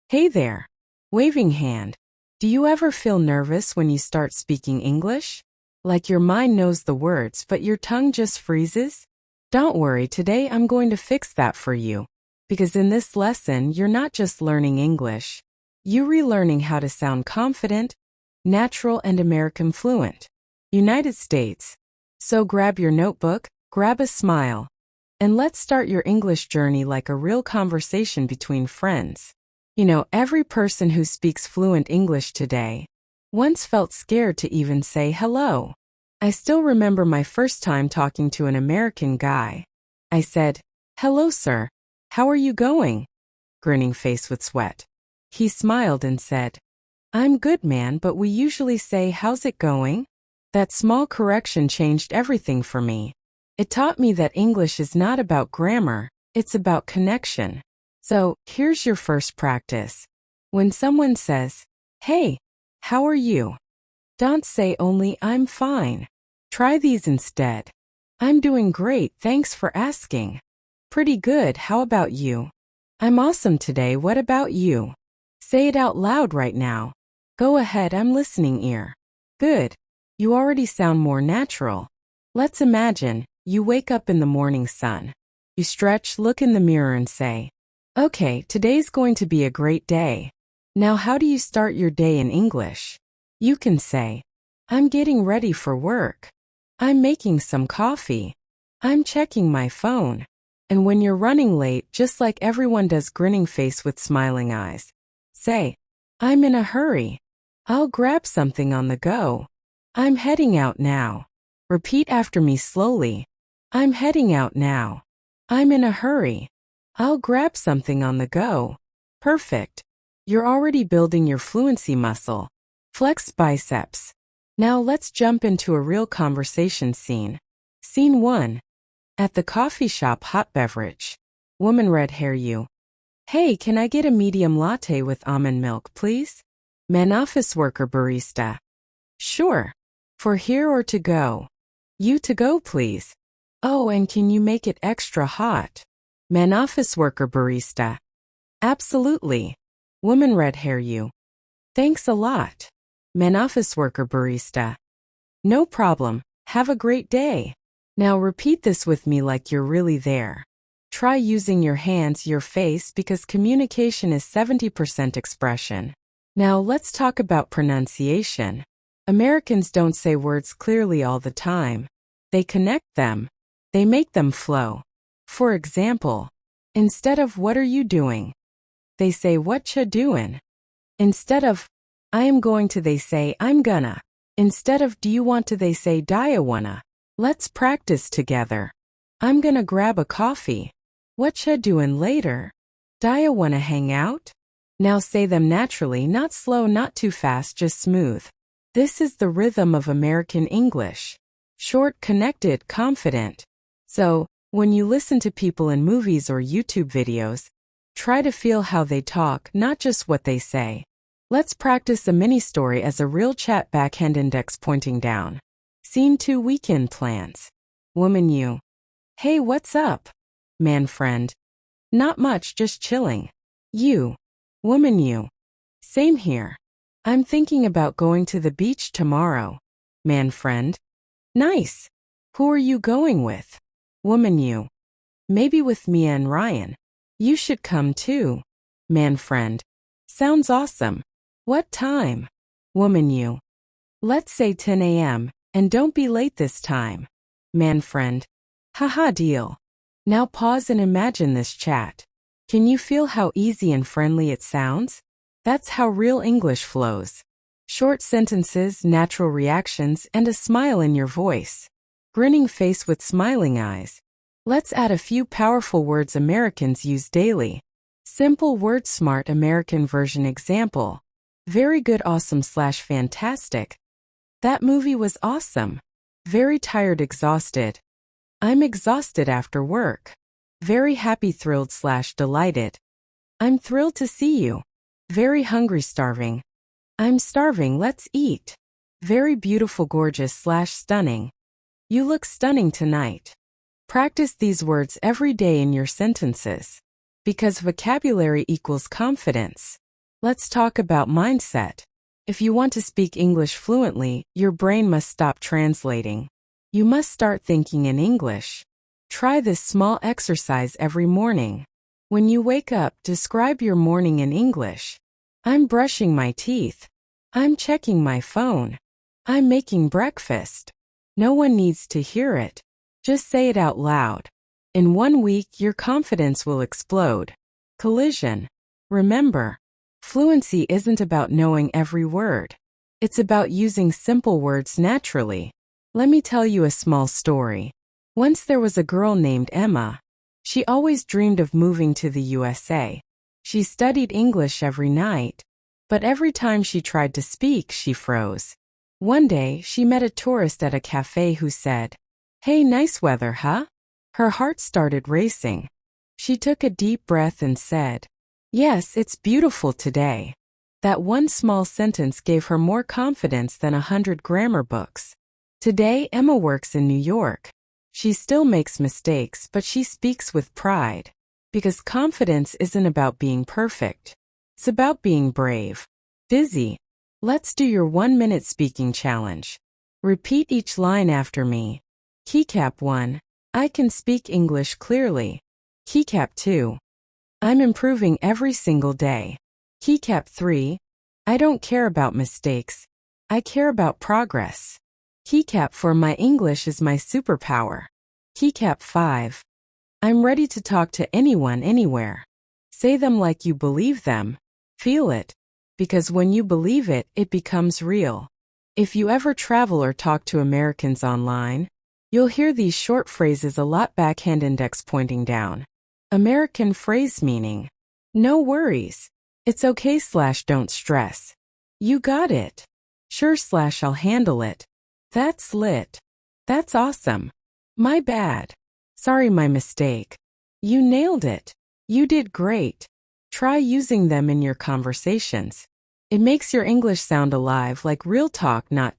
Hey there. Waving hand. Do you ever feel nervous when you start speaking English? Like your mind knows the words but your tongue just freezes? Don't worry, today I'm going to fix that for you. Because in this lesson, you're not just learning English. You're relearning how to sound confident, natural, and American fluent. United States. So grab your notebook, grab a smile, and let's start your English journey like a real conversation between friends. You know, every person who speaks fluent English today once felt scared to even say hello. I still remember my first time talking to an American guy. I said, "Hello, sir. How are you going?" Grinning face with sweat. He smiled and said, "I'm good, man, but we usually say, 'How's it going?'" That small correction changed everything for me. It taught me that English is not about grammar, it's about connection. So, here's your first practice. When someone says, "Hey, how are you?" don't say only, "I'm fine." Try these instead. "I'm doing great, thanks for asking." "Pretty good, how about you?" "I'm awesome today, what about you?" Say it out loud right now. Go ahead, I'm listening ear. Good. You already sound more natural. Let's imagine, you wake up in the morning sun. You stretch, look in the mirror and say, "Okay, today's going to be a great day." Now how do you start your day in English? You can say, "I'm getting ready for work." "I'm making some coffee." "I'm checking my phone." And when you're running late, just like everyone does, grinning face with smiling eyes, say, "I'm in a hurry. I'll grab something on the go." "I'm heading out now." Repeat after me slowly. "I'm heading out now." "I'm in a hurry. I'll grab something on the go." Perfect. You're already building your fluency muscle. Flex biceps. Now let's jump into a real conversation scene. Scene 1. At the coffee shop, hot beverage. Woman, red hair, you. "Hey, can I get a medium latte with almond milk, please?" Man, office worker, barista. "Sure. For here or to go?" "You, to go, please." "Oh, and can you make it extra hot?" Man, office worker, barista. "Absolutely." Woman, red hair, you. "Thanks a lot." Man, office worker, barista. "No problem. Have a great day." Now repeat this with me like you're really there. Try using your hands, your face, because communication is 70% expression. Now let's talk about pronunciation. Americans don't say words clearly all the time. They connect them. They make them flow. For example, instead of "What are you doing?" they say "What ya doin'?" Instead of "I am going to," they say "I'm gonna." Instead of "Do you want to," they say "Dia wanna." Let's practice together. "I'm gonna grab a coffee." "What ya doin' later?" "Dia wanna hang out?" Now say them naturally, not slow, not too fast, just smooth. This is the rhythm of American English. Short, connected, confident. So, when you listen to people in movies or YouTube videos, try to feel how they talk, not just what they say. Let's practice a mini story as a real chat, backhand index pointing down. Scene 2, weekend plans. Woman, you. "Hey, what's up?" Man, friend. "Not much, just chilling." You. Woman, you. "Same here. I'm thinking about going to the beach tomorrow." Man, friend. "Nice. Who are you going with?" Woman, you. "Maybe with Mia and Ryan. You should come too." Man, friend. "Sounds awesome. What time?" Woman, you. "Let's say 10 a.m., and don't be late this time." Man, friend. "Haha, deal." Now pause and imagine this chat. Can you feel how easy and friendly it sounds? That's how real English flows. Short sentences, natural reactions, and a smile in your voice. Grinning face with smiling eyes. Let's add a few powerful words Americans use daily. Simple word, smart American version example. Very good, awesome / fantastic. That movie was awesome. Very tired, exhausted. I'm exhausted after work. Very happy, thrilled / delighted. I'm thrilled to see you. Very hungry, starving. I'm starving, let's eat. Very beautiful, gorgeous / stunning. You look stunning tonight. Practice these words every day in your sentences. Because vocabulary equals confidence. Let's talk about mindset. If you want to speak English fluently, your brain must stop translating. You must start thinking in English. Try this small exercise every morning. When you wake up, describe your morning in English. I'm brushing my teeth. I'm checking my phone. I'm making breakfast. No one needs to hear it. Just say it out loud. In 1 week, your confidence will explode. Collision. Remember, fluency isn't about knowing every word. It's about using simple words naturally. Let me tell you a small story. Once there was a girl named Emma. She always dreamed of moving to the USA. She studied English every night, but every time she tried to speak, she froze. One day, she met a tourist at a cafe who said, "Hey, nice weather, huh?" Her heart started racing. She took a deep breath and said, "Yes, it's beautiful today." That one small sentence gave her more confidence than 100 grammar books. Today, Emma works in New York. She still makes mistakes, but she speaks with pride. Because confidence isn't about being perfect. It's about being brave. Busy. Let's do your 1-minute speaking challenge. Repeat each line after me. Keycap 1. I can speak English clearly. Keycap 2. I'm improving every single day. Keycap 3. I don't care about mistakes. I care about progress. Keycap 4. My English is my superpower. Keycap 5. I'm ready to talk to anyone anywhere. Say them like you believe them. Feel it. Because when you believe it, it becomes real. If you ever travel or talk to Americans online, you'll hear these short phrases a lot. Backhand index pointing down. American phrase meaning, no worries. It's okay / don't stress. You got it. Sure / I'll handle it. That's lit. That's awesome. My bad. Sorry, my mistake. You nailed it. You did great. Try using them in your conversations. It makes your English sound alive, like real talk, not